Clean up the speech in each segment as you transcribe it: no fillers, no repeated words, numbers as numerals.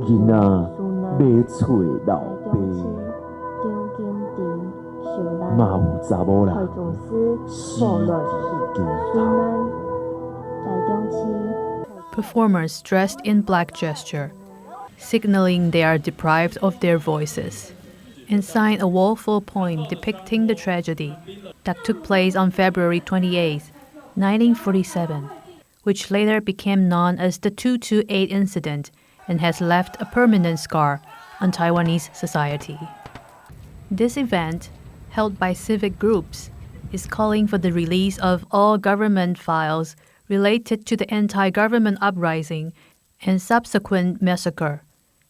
囡仔买厝老爸，嘛有查某人死伫街头。Performers dressed in black gesture, signaling they are deprived of their voices, and sign a woeful poem depicting the tragedy that took place on February 28, 1947, which later became known as the 228 incident and has left a permanent scar on Taiwanese society. This event, held by civic groups, is calling for the release of all government files related to the anti-government uprising and subsequent massacre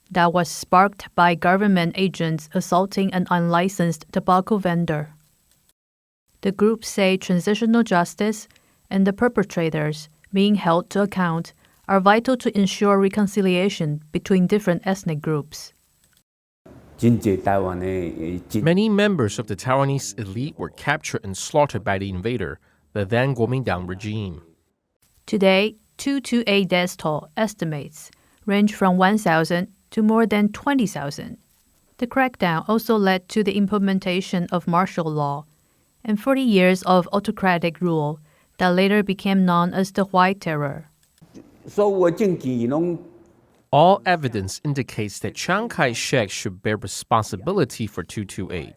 that was sparked by government agents assaulting an unlicensed tobacco vendor. The groups say transitional justice and the perpetrators being held to account are vital to ensure reconciliation between different ethnic groups. Many members of the Taiwanese elite were captured and slaughtered by the invader, the then Kuomintang regime. Today, 228 death toll estimates range from 1,000 to more than 20,000. The crackdown also led to the implementation of martial law and 40 years of autocratic rule that later became known as the White Terror. All evidence indicates that Chiang Kai-shek should bear responsibility for 228,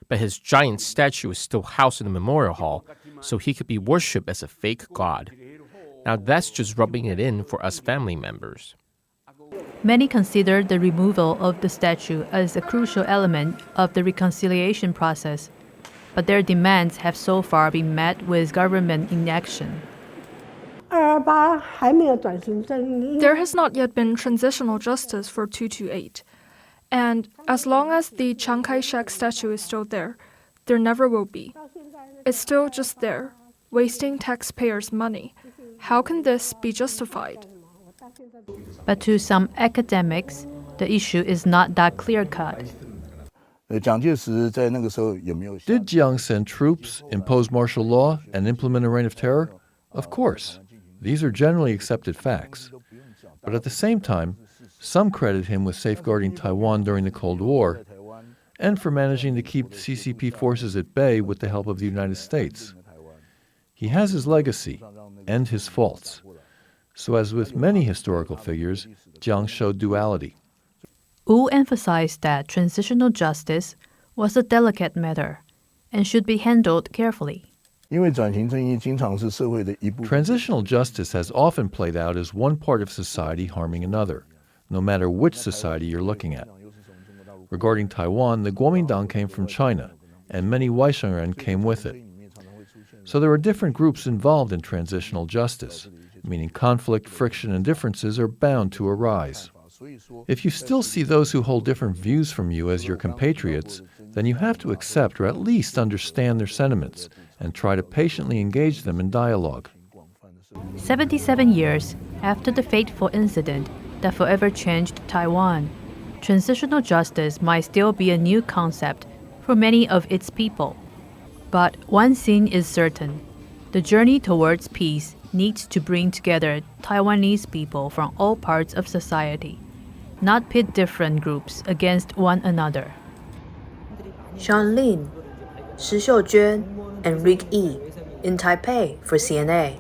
but his giant statue is still housed in the memorial hall, so he could be worshipped as a fake god. Now that's just rubbing it in for us family members. Many consider the removal of the statue as a crucial element of the reconciliation process, but their demands have so far been met with government inaction. There has not yet been transitional justice for 228. And as long as the Chiang Kai-shek statue is still there never will be. It's still just there, wasting taxpayers' money. How can this be justified? But to some academics, the issue is not that clear-cut. Did Jiang send troops, impose martial law, and implement a reign of terror? Of course. These are generally accepted facts. But at the same time, some credit him with safeguarding Taiwan during the Cold War and for managing to keep the CCP forces at bay with the help of the United States. He has his legacy and his faults. So as with many historical figures, Jiang showed duality. Wu emphasized that transitional justice was a delicate matter and should be handled carefully. Transitional justice has often played out as one part of society harming another, no matter which society you're looking at. Regarding Taiwan, the Kuomintang came from China, and many Weishengren came with it. So there are different groups involved in transitional justice, meaning conflict, friction, and differences are bound to arise. If you still see those who hold different views from you as your compatriots, then you have to accept or at least understand their sentiments and try to patiently engage them in dialogue. 77 years after the fateful incident that forever changed Taiwan, transitional justice might still be a new concept for many of its people. But one thing is certain: the journey towards peace needs to bring together Taiwanese people from all parts of society, not pit different groups against one another. Sean Lin, Shi Xiujuan, and Rick Yi in Taipei for CNA.